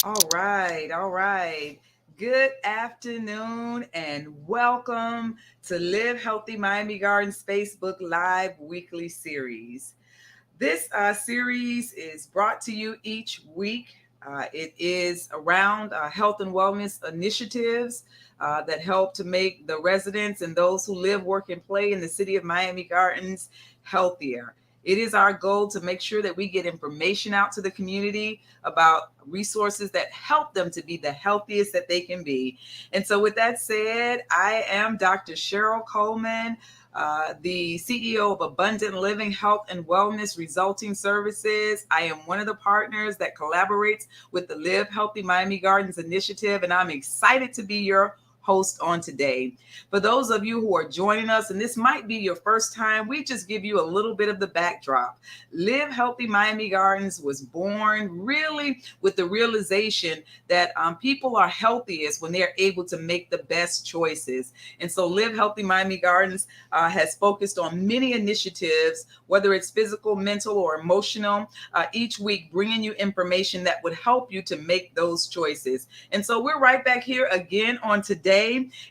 All right, all right. Good afternoon and welcome to Live Healthy Miami Gardens Facebook Live weekly series. This series is brought to you each week. It is around health and wellness initiatives that help to make the residents and those who live, work, and play in the city of Miami Gardens healthier. It is our goal to make sure that we get information out to the community about resources that help them to be the healthiest that they can be. And so, with that said, I am Dr. Cheryl Coleman, the CEO of Abundant Living Health and Wellness Resulting Services. I am one of the partners that collaborates with the Live Healthy Miami Gardens initiative, and I'm excited to be your host on today. For those of you who are joining us, and this might be your first time, we just give you a little bit of the backdrop. Live Healthy Miami Gardens was born really with the realization that people are healthiest when they're able to make the best choices. And so Live Healthy Miami Gardens has focused on many initiatives, whether it's physical, mental, or emotional, each week bringing you information that would help you to make those choices. And so we're right back here again on today,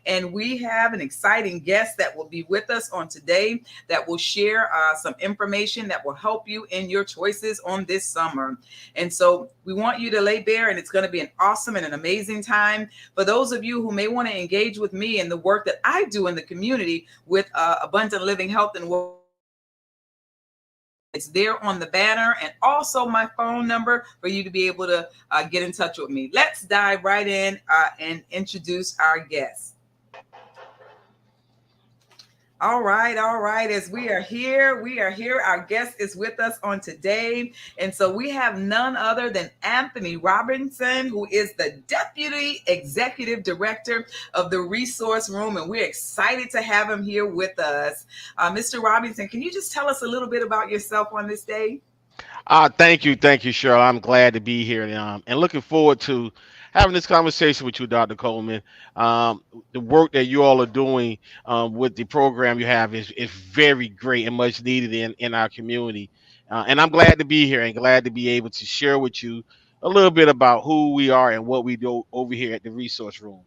and we have an exciting guest that will be with us on today that will share some information that will help you in your choices on this summer. And so we want you to lay bare, and it's going to be an awesome and an amazing time. For those of you who may want to engage with me in the work that I do in the community with Abundant Living Health and it's there on the banner, and also my phone number for you to be able to get in touch with me. Let's dive right in and introduce our guest. All right, all right. As we are here, we are here. Our guest is with us on today. And so we have none other than Anthony Robinson, who is the Deputy Executive Director of the Resource Room. And we're excited to have him here with us. Mr. Robinson, can you just tell us a little bit about yourself on this day? Thank you, Cheryl. I'm glad to be here, and looking forward to having this conversation with you, Dr. Coleman. The work that you all are doing with the program you have is very great and much needed in our community. And I'm glad to be here and glad to be able to share with you a little bit about who we are and what we do over here at the Resource Room.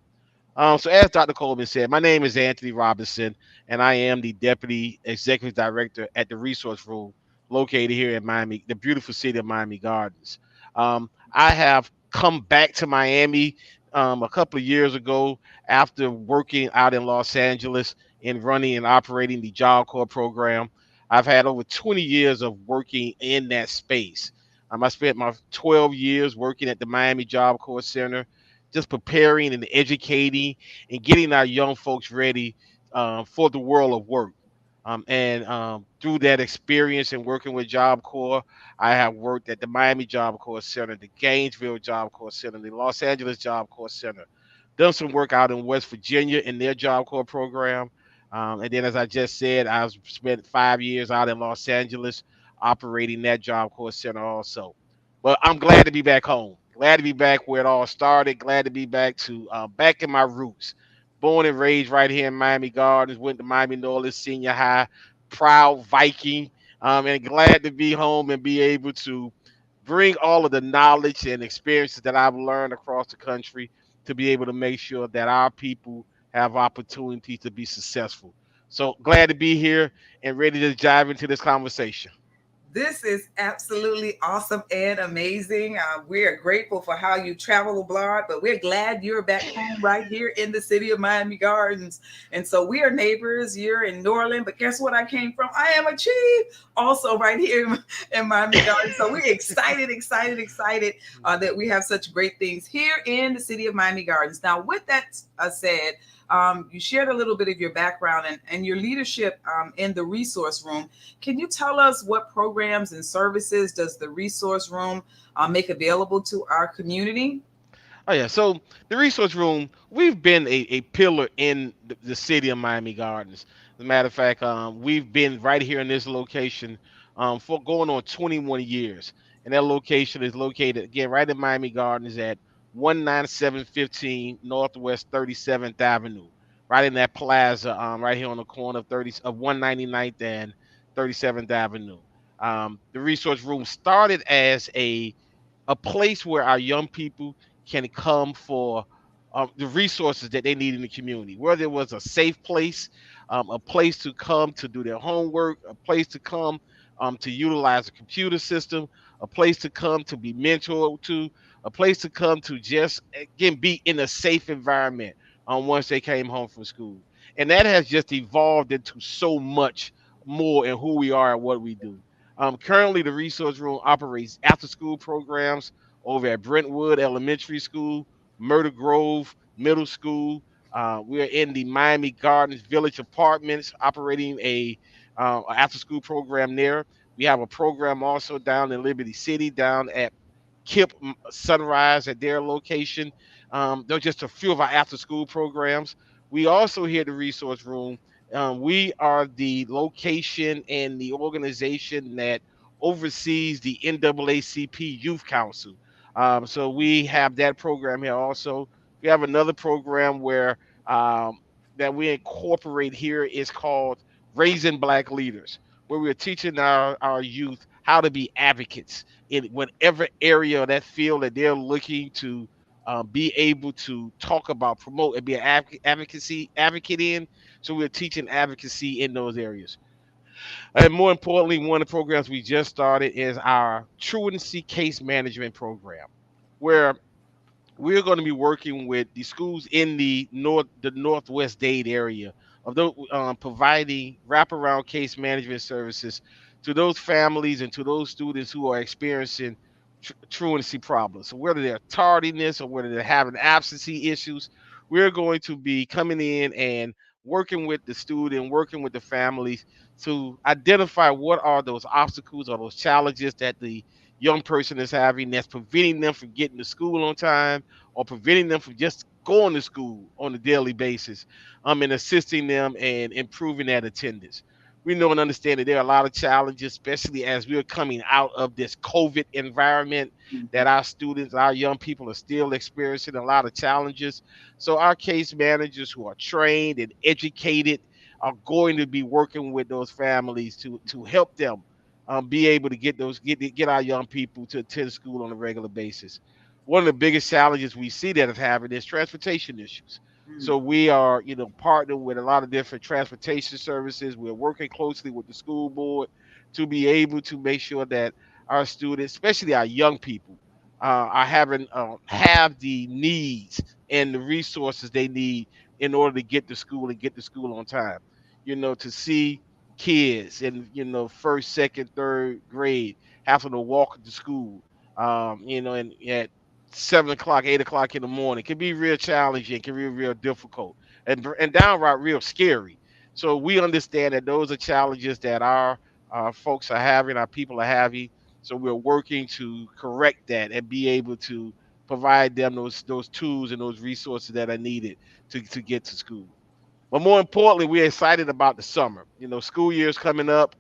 So, as Dr. Coleman said, my name is Anthony Robinson, and I am the Deputy Executive Director at the Resource Room located here in Miami, the beautiful city of Miami Gardens. I have come back to Miami a couple of years ago after working out in Los Angeles and running and operating the Job Corps program. I've had over 20 years of working in that space. I spent my 12 years working at the Miami Job Corps Center, just preparing and educating and getting our young folks ready for the world of work. And through that experience and working with Job Corps, I have worked at the Miami Job Corps Center, the Gainesville Job Corps Center, the Los Angeles Job Corps Center. Done some work out in West Virginia in their Job Corps program. And then, as I just said, I've spent 5 years out in Los Angeles operating that Job Corps Center also. But I'm glad to be back home. Glad to be back where it all started. Glad to be back in my roots. Born and raised right here in Miami Gardens. Went to Miami Norland Senior High. Proud Viking. And glad to be home and be able to bring all of the knowledge and experiences that I've learned across the country to be able to make sure that our people have opportunities to be successful. So glad to be here and ready to dive into this conversation. This is absolutely awesome and amazing. We are grateful for how you travel abroad, but we're glad you're back home right here in the city of Miami Gardens. And so we are neighbors. You're in Norland, but guess what? I came from? I am a chief, also right here in Miami Gardens. So we're excited that we have such great things here in the city of Miami Gardens. Now, with that said, you shared a little bit of your background and your leadership in the resource room. Can you tell us what programs and services does the resource room make available to our community? Oh yeah, so the resource room, we've been a pillar in the city of Miami Gardens. As a matter of fact, we've been right here in this location for going on 21 years, and that location is located again right in Miami Gardens at 19715 Northwest 37th Avenue, right in that plaza, right here on the corner of 199th and 37th Avenue. The resource room started as a place where our young people can come for the resources that they need in the community, whether it was a safe place, a place to come to do their homework, a place to come to utilize a computer system, a place to come to be mentored to, a place to come to just again be in a safe environment once they came home from school. And that has just evolved into so much more in who we are and what we do. Currently, the resource room operates after school programs over at Brentwood Elementary School, Myrtle Grove Middle School. We are in the Miami Gardens Village Apartments operating a after school program there. We have a program also down in Liberty City, down at Kip Sunrise at their location. They're just a few of our after school programs. We also here at the Resource Room, we are the location and the organization that oversees the NAACP Youth Council. So we have that program here also. We have another program where um, that we incorporate here is called Raising Black Leaders, where we're teaching our youth how to be advocates in whatever area of that field that they're looking to be able to talk about, promote, and be an advocate in. So we're teaching advocacy in those areas. And more importantly, one of the programs we just started is our truancy case management program, where we're going to be working with the schools in the Northwest Dade area of those providing wraparound case management services to those families and to those students who are experiencing truancy problems. So whether they're tardiness or whether they're having absentee issues, we're going to be coming in and working with the student, working with the families to identify what are those obstacles or those challenges that the young person is having that's preventing them from getting to school on time or preventing them from just going to school on a daily basis, and assisting them and improving that attendance. We know and understand that there are a lot of challenges, especially as we're coming out of this COVID environment, that our students, our young people are still experiencing a lot of challenges. So our case managers who are trained and educated are going to be working with those families to help them be able to get our young people to attend school on a regular basis. One of the biggest challenges we see that is having is transportation issues. Mm. So we are, partnering with a lot of different transportation services. We're working closely with the school board to be able to make sure that our students, especially our young people, are having have the needs and the resources they need in order to get to school and get to school on time. To see kids in first, second, third grade having to walk to school, and at 7 o'clock, 8 o'clock in the morning can be real challenging, can be real difficult, and downright real scary. So we understand that those are challenges that our folks are having, our people are having. So we're working to correct that and be able to provide them those tools and those resources that are needed to get to school. But more importantly, we're excited about the summer. School year's coming up.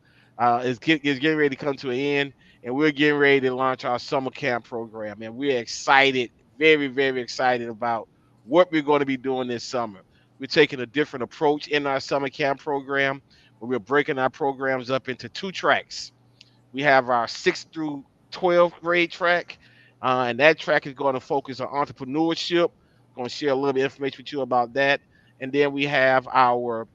Is getting ready to come to an end, and we're getting ready to launch our summer camp program. And we're excited, very, very excited about what we're going to be doing this summer. We're taking a different approach in our summer camp program, where we're breaking our programs up into two tracks. We have our 6th through 12th grade track, and that track is going to focus on entrepreneurship. Going to share a little bit of information with you about that. And then we have our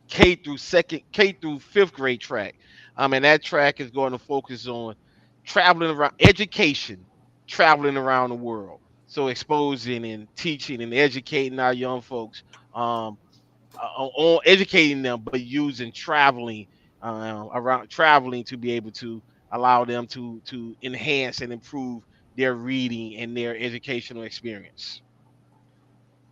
K through 5th grade track. And that track is going to focus on traveling around education, traveling around the world. So exposing and teaching and educating our young folks, on educating them, but using traveling to be able to allow them to enhance and improve their reading and their educational experience.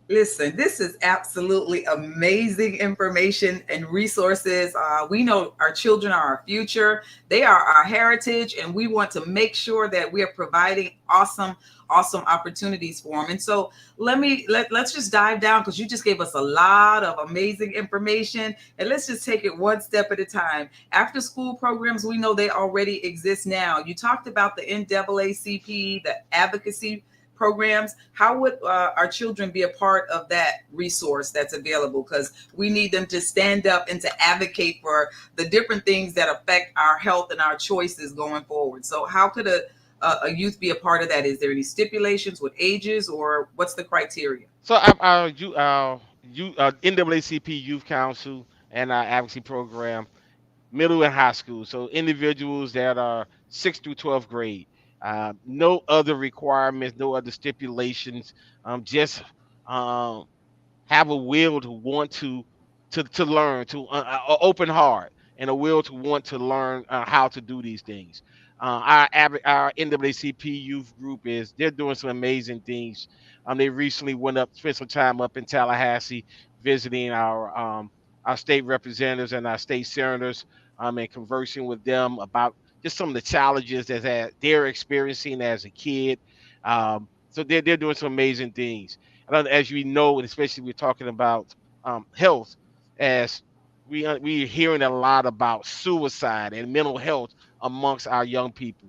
Listen, this is absolutely amazing information and resources. We know our children are our future, they are our heritage, and we want to make sure that we are providing awesome opportunities for them. And so let's just dive down, because you just gave us a lot of amazing information, and let's just take it one step at a time. After school programs, we know they already exist now. You talked about the NAACP, the advocacy programs. How would our children be a part of that resource that's available? Because we need them to stand up and to advocate for the different things that affect our health and our choices going forward. So how could a youth be a part of that? Is there any stipulations with ages, or what's the criteria? So our NAACP Youth Council and our advocacy program, middle and high school. So individuals that are 6th through 12th grade. No other requirements, no other stipulations. Just um, have a will to want to learn, to open heart and a will to want to learn how to do these things. Our NAACP youth group is they're doing some amazing things. They recently went up, spent some time up in Tallahassee, visiting our state representatives and our state senators, and conversing with them about just some of the challenges that they're experiencing as a kid. So they're doing some amazing things. And as you know, and especially we're talking about health, as we're hearing a lot about suicide and mental health amongst our young people,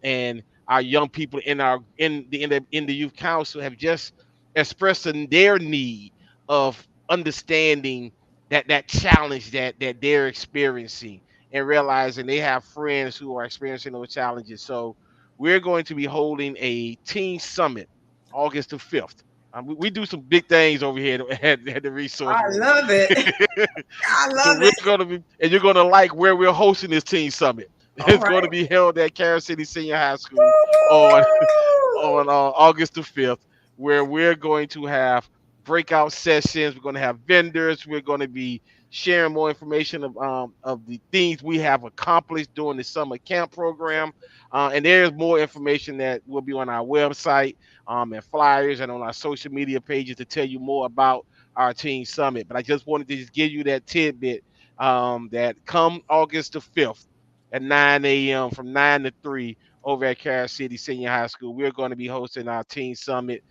and our young people in the youth council have just expressed their need of understanding that challenge that they're experiencing and realizing they have friends who are experiencing those challenges. So we're going to be holding a teen summit August the 5th. We do some big things over here at the resource I room. love it. I So love we're it. going to be, and you're going to like where we're hosting this teen summit. All It's going to right. be held at Carol City Senior High School on Woo! on August the 5th, where we're going to have breakout sessions. We're going to have vendors. We're going to be sharing more information of the things we have accomplished during the summer camp program. And there's more information that will be on our website, and flyers and on our social media pages to tell you more about our teen summit. But I just wanted to just give you that tidbit, that come August the 5th at 9 a.m. from 9 to 3 over at Carol City Senior High School. We're going to be hosting our teen summit.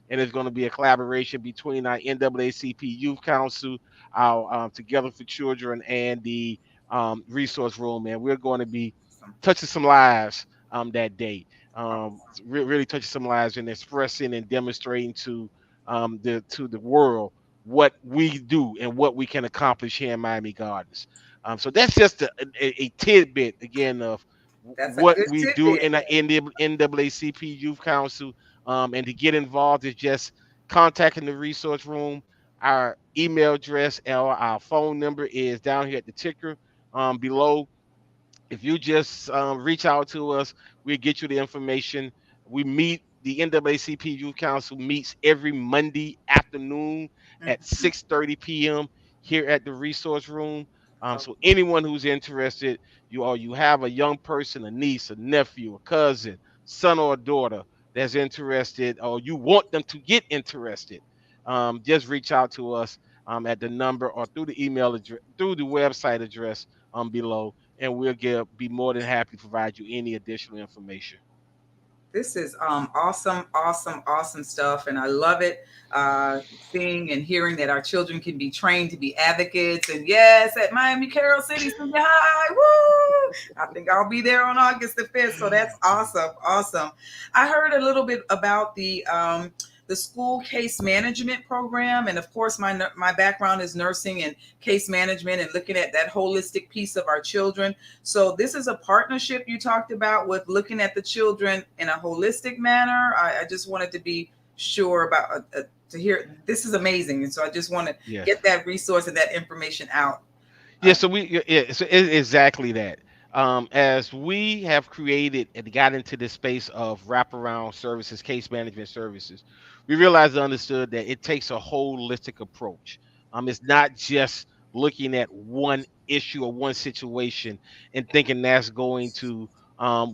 And it's going to be a collaboration between our NAACP Youth Council, our Together for Children, and the resource room. And we're going to be touching some lives that day. Really touching some lives and expressing and demonstrating to the world what we do and what we can accomplish here in Miami Gardens. So that's just a tidbit again of That's a what good we do tidbit. in the NAACP Youth Council. And to get involved is just contacting the resource room. Our email address or our phone number is down here at the ticker below. If you just reach out to us, we'll get you the information. We meet, the NAACP Youth Council meets every Monday afternoon at Mhm. 6:30 p.m. here at the resource room. Oh, So anyone who's interested, you have a young person, a niece, a nephew, a cousin, son or a daughter that's interested, or you want them to get interested, just reach out to us at the number or through the email address, through the website address below, and be more than happy to provide you any additional information. this is awesome, awesome, awesome stuff, and I love it. Seeing and hearing that our children can be trained to be advocates, and yes, at Miami Carroll City Senior High, woo! I think I'll be there on August the 5th. So that's awesome, awesome. I heard a little bit about the school case management program, and of course, my background is nursing and case management, and looking at that holistic piece of our children. So this is a partnership you talked about with looking at the children in a holistic manner. I just wanted to be sure about to hear. This is amazing, and so I just want to Yes. get that resource and that information out. Yeah, so exactly that. As we have created and got into this space of wraparound services, case management services, we realized and understood that it takes a holistic approach. It's not just looking at one issue or one situation and thinking that's going to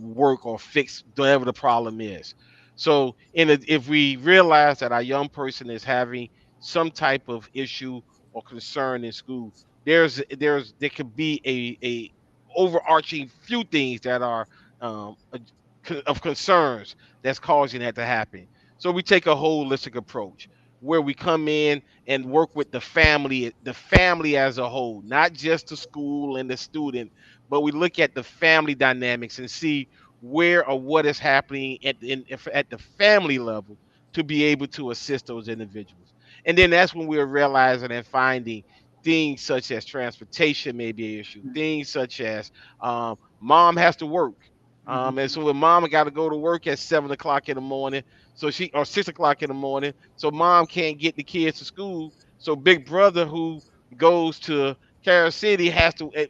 work or fix whatever the problem is. So, if we realize that our young person is having some type of issue or concern in school, there could be a overarching few things that are of concerns that's causing that to happen. So we take a holistic approach where we come in and work with the family as a whole, not just the school and the student, but we look at the family dynamics and see where or what is happening at the family level to be able to assist those individuals. And then that's when we're realizing and finding things such as transportation may be an issue. Things such as mom has to work. And so when mama got to go to work at 7 o'clock in the morning, so she or 6 o'clock in the morning, so mom can't get the kids to school. So big brother who goes to Carol City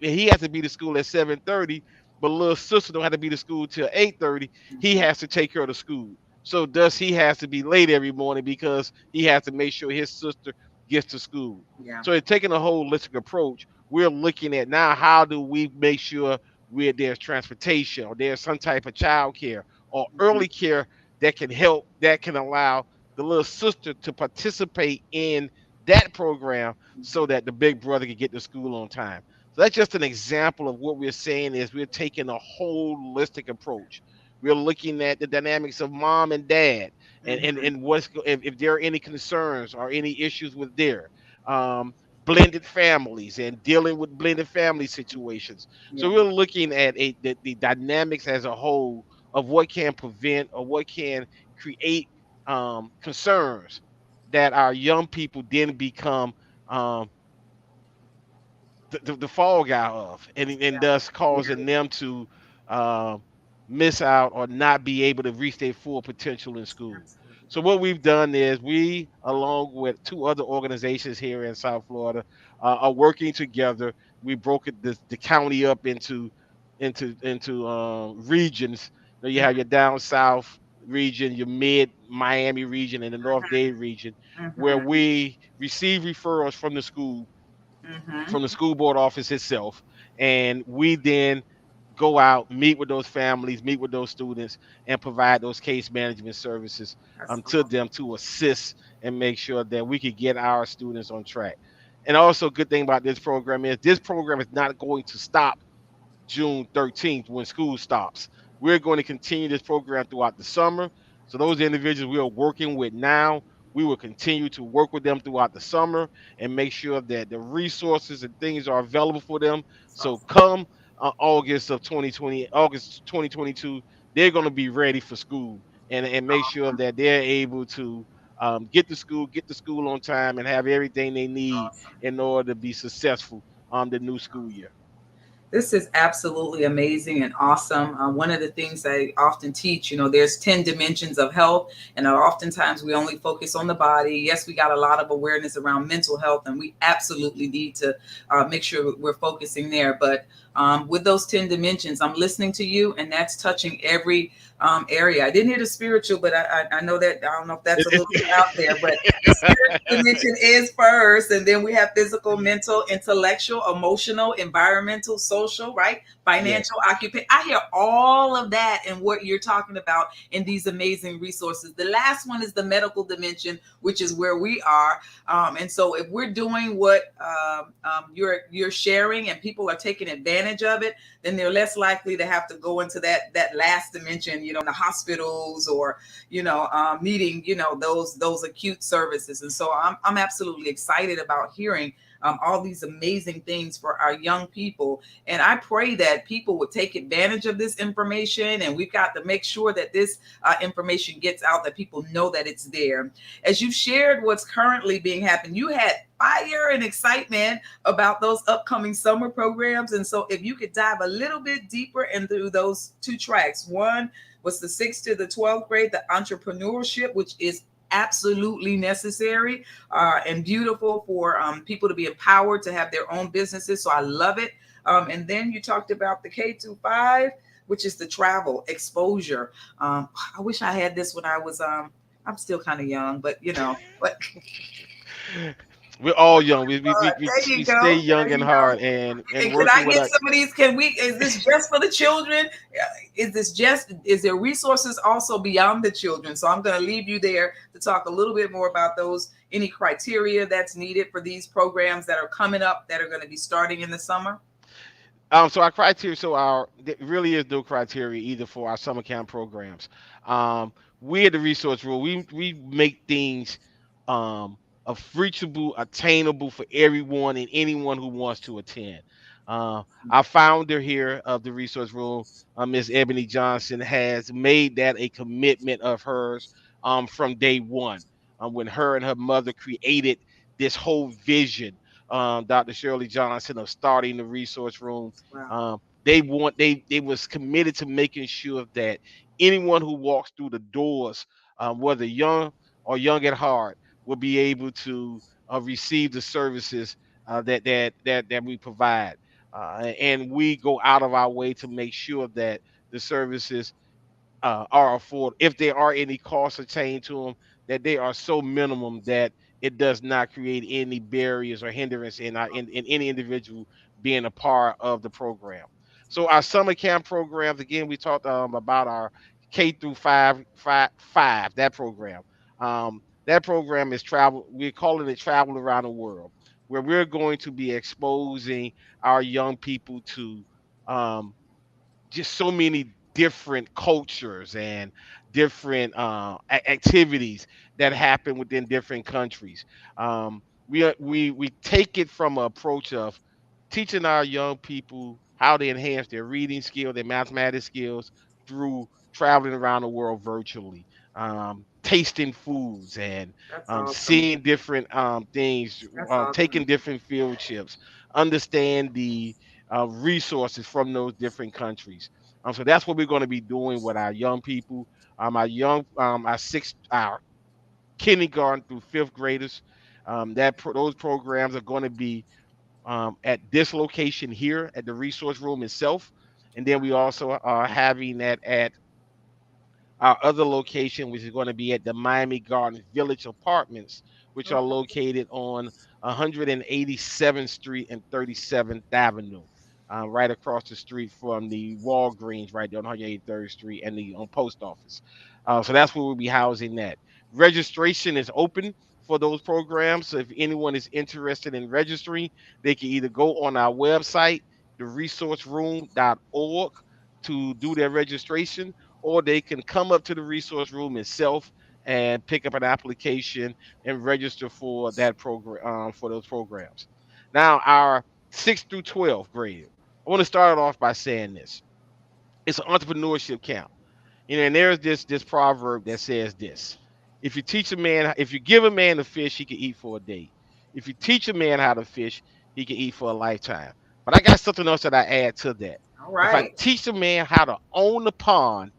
he has to be to school at 7:30, but little sister don't have to be to school till 8:30. He has to take her to school. So thus he has to be late every morning because he has to make sure his sister gets to school. Yeah. So it's taking a holistic approach. We're looking at now how do we make sure where there's transportation or there's some type of child care or Mhm. early care that can help, that can allow the little sister to participate in that program so that the big brother can get to school on time. So that's just an example of what we're saying is we're taking a holistic approach. We're looking at the dynamics of mom and dad Mhm. and if there are any concerns or any issues with their um, blended families and dealing with blended family situations. So Yeah. we're looking at the dynamics as a whole of what can prevent or what can create concerns that our young people then become um, the fall guy of, and Yeah. thus Yeah. causing them to um, miss out or not be able to reach their full potential in school. Absolutely. So what we've done is we, along with two other organizations here in South Florida, are working together. We broke the county up into regions. So you have your down south region, your mid Miami region, and the North Dade region, where Mhm. we receive referrals Mhm. from the school board office itself, and we then go out, meet with those families, meet with those students, and provide those case management services That's to awesome. them to assist and make sure that we could get our students on track. And also, good thing about this program is not going to stop June 13th when school stops. We're going to continue this program throughout the summer. So those individuals we are working with now, we will continue to work with them throughout the summer and make sure that the resources and things are available for them. That's So awesome. come August 2022, they're going to be ready for school and make sure Awesome. that they're able to get to school on time and have everything they need Awesome. in order to be successful the new school year. This is absolutely amazing and awesome. One of the things I often teach, there's 10 dimensions of health, and oftentimes we only focus on the body. Yes, we got a lot of awareness around mental health, and we absolutely need to make sure we're focusing there. But with those 10 dimensions, I'm listening to you, and that's touching every area. I didn't hear the spiritual, but I know that, I don't know if that's a little bit out there, but the spiritual dimension is first, and then we have physical, mental, intellectual, emotional, environmental, social, right? Yes. Financial, occupation. I hear all of that and what you're talking about in these amazing resources. The last one is the medical dimension, which is where we are. And so if we're doing what you're sharing and people are taking advantage of it, then they're less likely to have to go into that last dimension, in the hospitals or needing those acute services. And so I'm absolutely excited about hearing all these amazing things for our young people. And I pray that people would take advantage of this information. And we've got to make sure that this information gets out, that people know that it's there. As you shared what's currently being happened, you had fire and excitement about those upcoming summer programs. And so if you could dive a little bit deeper into those two tracks. One was the 6th to the 12th grade, the entrepreneurship, which is absolutely necessary and beautiful for people to be empowered to have their own businesses. So I love it. And then you talked about the K to 5, which is the travel exposure. I wish I had this when I was I'm still kind of young, but We're all young. there you We stay go. young There and you go. hard and And could I working with get our. some of these? Is this just for the children? Is there resources also beyond the children? So I'm going to leave you there to talk a little bit more about those, any criteria that's needed for these programs that are coming up that are going to be starting in the summer. So our criteria, there really is no criteria either for our summer camp programs. We at the Resource Rule, we make things um reachable, attainable for everyone and anyone who wants to attend. Our founder here of the Resource Rule, Ms. Ebony Johnson, has made that a commitment of hers from day one. When her and her mother created this whole vision, Dr. Shirley Johnson, of starting the resource room. Wow. they was committed to making sure that anyone who walks through the doors, whether young or young at heart, will be able to receive the services that we provide, and we go out of our way to make sure that the services are affordable. If there are any costs attained to them, that they are so minimum that it does not create any barriers or hindrance in any individual being a part of the program. So our summer camp programs, again, we talked about our K through five that program. That program is travel. We're calling it Travel Around the World, where we're going to be exposing our young people to um, just so many different cultures and different activities that happen within different countries. We take it from an approach of teaching our young people how to enhance their reading skill, their mathematics skills through traveling around the world virtually, tasting foods and That's awesome. seeing different things, That's awesome. taking different field trips, understand the resources from those different countries. So that's what we're going to be doing with our young people, our kindergarten through fifth graders. Those programs are going to be at this location here at the resource room itself, and then we also are having that at our other location, which is going to be at the Miami Gardens Village Apartments, which are Okay. located on 187th Street and 37th Avenue, right across the street from the Walgreens, right there on 183rd Street and the post office. So that's where we'll be housing that. Registration is open for those programs. So if anyone is interested in registering, they can either go on our website, theresourceroom.org, to do their registration, or they can come up to the resource room itself and pick up an application and register for that program, for those programs. Now, our 6th through 12th grade, I want to start it off by saying this: it's an entrepreneurship camp. And there's this proverb that says this: if you give a man a fish, he can eat for a day. If you teach a man how to fish, he can eat for a lifetime. But I got something else that I add to that. All If I right. teach a man how to own the pond,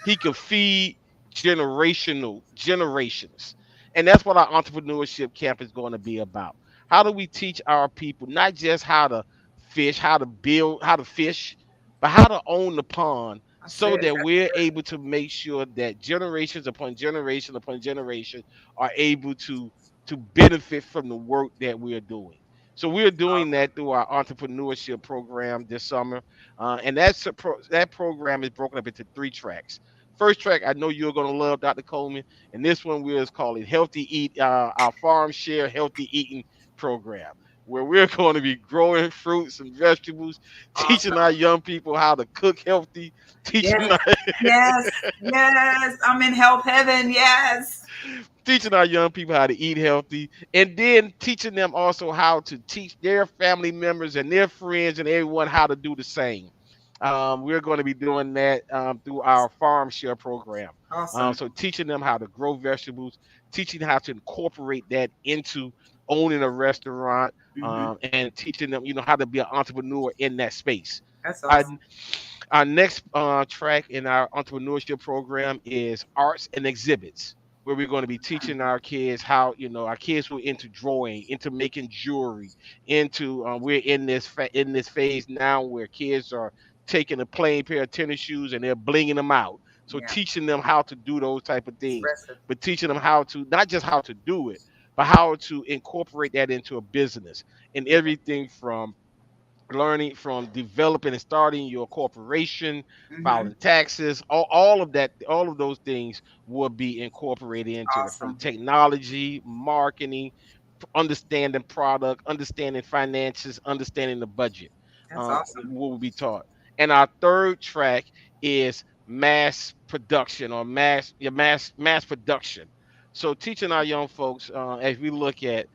he could feed generations. And that's what our entrepreneurship camp is going to be about. How do we teach our people not just how to fish, how to build, how to fish, but how to own the pond, That's so it. that That's we're good. able to make sure that generations upon generation are able to benefit from the work that we're doing. So we're doing Awesome. that through our entrepreneurship program this summer, and that program is broken up into three tracks. First track, I know you're gonna love, Dr. Coleman, and this one we'll call it Healthy Eat, our Farm Share Healthy Eating program, where we're going to be growing fruits and vegetables, teaching our Awesome. young people how to cook healthy, teaching Yes. our, Yes. Yes. I'm in health heaven. Yes. teaching our young people how to eat healthy, and then teaching them also how to teach their family members and their friends and everyone how to do the same. We're going to be doing that through our farm share program. Awesome. So teaching them how to grow vegetables, teaching how to incorporate that into owning a restaurant, Hmm. and teaching them, how to be an entrepreneur in that space. That's Our, awesome. our next track in our entrepreneurship program is arts and exhibits, where we're going to be teaching our kids how, our kids who are into drawing, into making jewelry, into we're in this phase now where kids are taking a plain pair of tennis shoes and they're blinging them out. So Yeah. teaching them how to do those type of things, Expressive. but teaching them how to, not just how to do it, but how to incorporate that into a business, and Yeah. everything from learning, from developing and starting your corporation, Hmm. filing taxes, all of that, all of those things will be incorporated into it, from Awesome. technology, marketing, understanding product, understanding finances, understanding the budget. That's awesome. What will be taught. And our third track is mass production, or mass production. So teaching our young folks, as we look at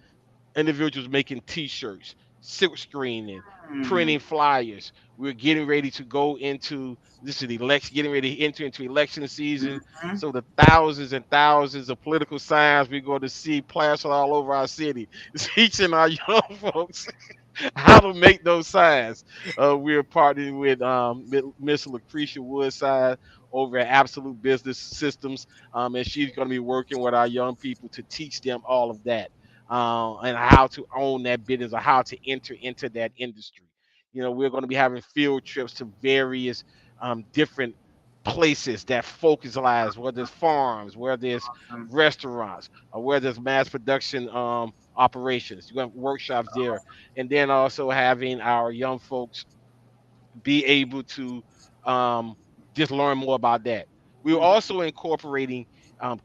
individuals making T-shirts, silk screening, Mm. printing flyers. We're getting ready to go into this is election, getting ready to enter into election season. Hmm. So the thousands and thousands of political signs we're going to see plastered all over our city. Teaching our young folks. how to make those signs. We're partnering with Miss Lucretia Woodside over at Absolute Business Systems, and she's going to be working with our young people to teach them all of that, and how to own that business or how to enter into that industry. We're going to be having field trips to various different places that focus lives, whether it's farms, whether there's Awesome. restaurants, or where there's mass production operations. You have workshops there, and then also having our young folks be able to um, just learn more about that. We're Mhm. also incorporating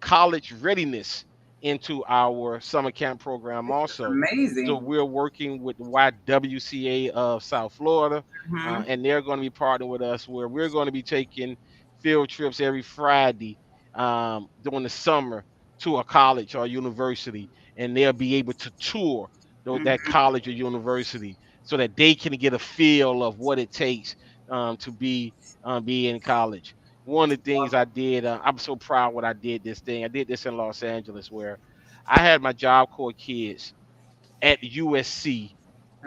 college readiness into our summer camp program also. So Amazing. we're working with the YWCA of South Florida, Hmm. and they're going to be partnering with us where we're going to be taking field trips every Friday during the summer to a college or university, and they'll be able to tour that Hmm. college or university so that they can get a feel of what it takes be in college. One of the things I did, I'm so proud what I did this thing. I did this in Los Angeles where I had my Job Corps kids at USC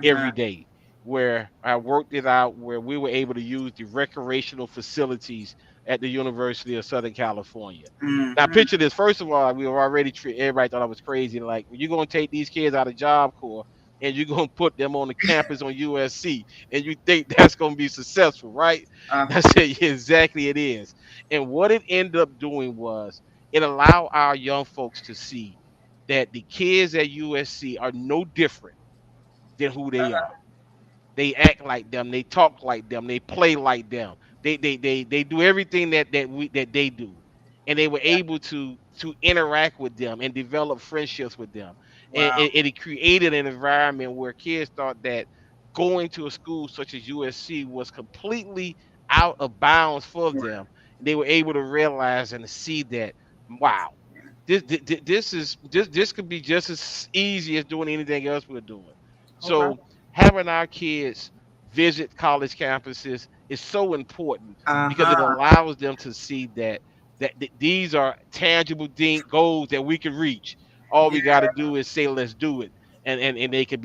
every Uh-huh. day, where I worked it out where we were able to use the recreational facilities at the University of Southern California. Now, Hmm. picture this. First of all, we were already everybody thought I was crazy. Like, you're gonna take these kids out of Job Corps and you're gonna put them on the campus on USC, and you think that's gonna be successful, right? I Uh-huh. said, yeah, exactly, it is. And what it ended up doing was it allowed our young folks to see that the kids at USC are no different than who they are. They act like them, they talk like them, they play like them. They do everything that they do. And they were able to interact with them and develop friendships with them. And, Wow. and it created an environment where kids thought that going to a school such as USC was completely out of bounds for Right. them. They were able to realize and to see that, wow, this could be just as easy as doing anything else we're doing. Okay. So having our kids visit college campuses is so important because it Uh-huh. allows them to see that these are tangible goals that we can reach. All Yeah, we got to do is say let's do it, and they can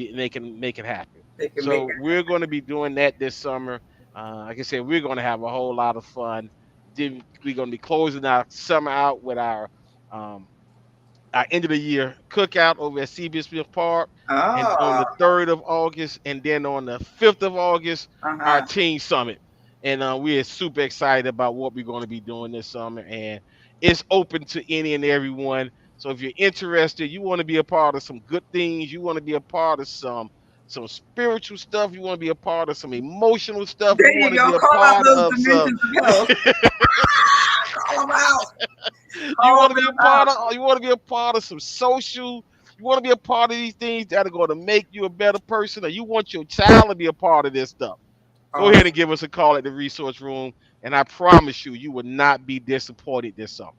make it happen. they can make So it. we're going to be doing that this summer. Like I said, we're going to have a whole lot of fun. Then we're going to be closing our summer out with um, our end of the year cookout over at CB Smith Park, and on Oh, the 3rd of August, and then on the 5th of August, our uh-huh. teen summit. And we are super excited about what we're going to be doing this summer, and it's open to any and everyone. So if you're interested, you want to be a part of some good things, you want to be a part of some spiritual stuff, you want to be a part of some emotional stuff, you There want you to go. be a Call out part those of some dimensions of health. Call them out. you Call want to be them a part out. of you want to be a part of some social, you want to be a part of these things that are going to make you a better person, or you want your child to be a part of this stuff. Go ahead Awesome. and give us a call at the resource room, and I promise you will not be disappointed this summer.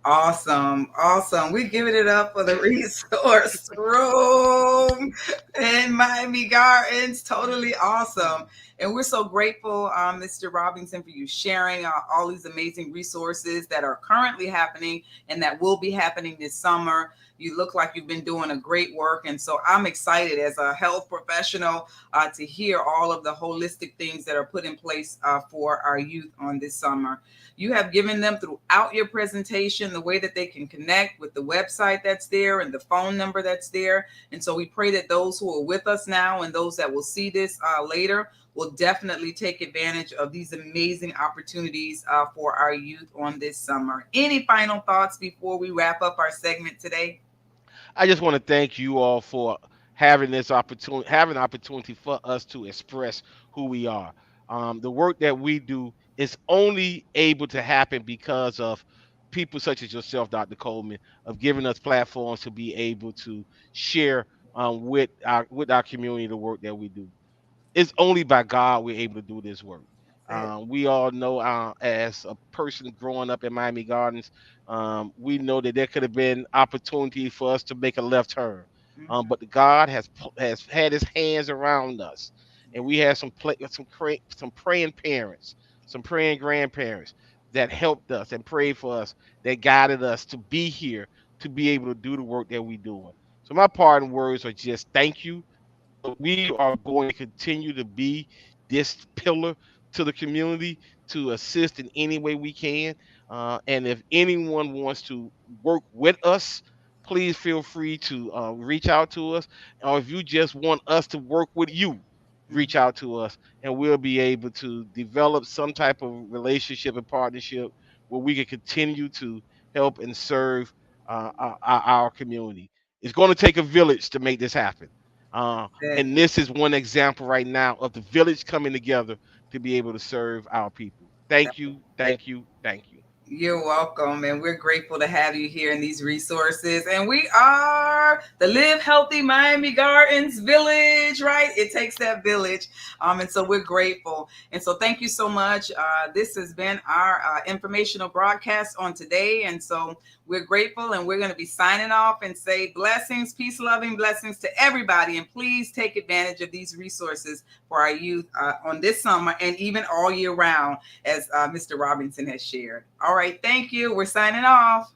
Awesome. Awesome. We're giving it up for the resource room in Miami Gardens. Totally awesome. And we're so grateful, Mr. Robinson, for you sharing all these amazing resources that are currently happening and that will be happening this summer. You look like you've been doing a great work. And so I'm excited as a health professional to hear all of the holistic things that are put in place for our youth on this summer. You have given them throughout your presentation the way that they can connect with the website that's there and the phone number that's there. And so we pray that those who are with us now and those that will see this later will definitely take advantage of these amazing opportunities for our youth on this summer. Any final thoughts before we wrap up our segment today? I just want to thank you all for having opportunity for us to express who we are. The work that we do is only able to happen because of people such as yourself, Dr. Coleman, of giving us platforms to be able to share with our community the work that we do. It's only by God we're able to do this work. We all know, as a person growing up in Miami Gardens, we know that there could have been opportunity for us to make a left turn, Mhm. but God has had His hands around us, and we had some praying parents, some praying grandparents that helped us and prayed for us, that guided us to be here to be able to do the work that we're doing. So my parting words are just thank you But we are going to continue to be this pillar to the community to assist in any way we can. And if anyone wants to work with us, please feel free to reach out to us. Or if you just want us to work with you, reach Mhm. out to us, and we'll be able to develop some type of relationship and partnership where we can continue to help and serve our community. It's going to take a village to make this happen. And Exactly. this is one example right now of the village coming together to be able to serve our people. Thank you, thank you, thank you. You're welcome, and we're grateful to have you here in these resources. And we are the Live Healthy Miami Gardens Village, right? It takes that village, and so we're grateful. And so, thank you so much. This has been our informational broadcast on today, and so we're grateful, and we're going to be signing off and say blessings, peace, loving blessings to everybody, and please take advantage of these resources for our youth on this summer and even all year round, as Mr. Robinson has shared. All right, thank you. We're signing off.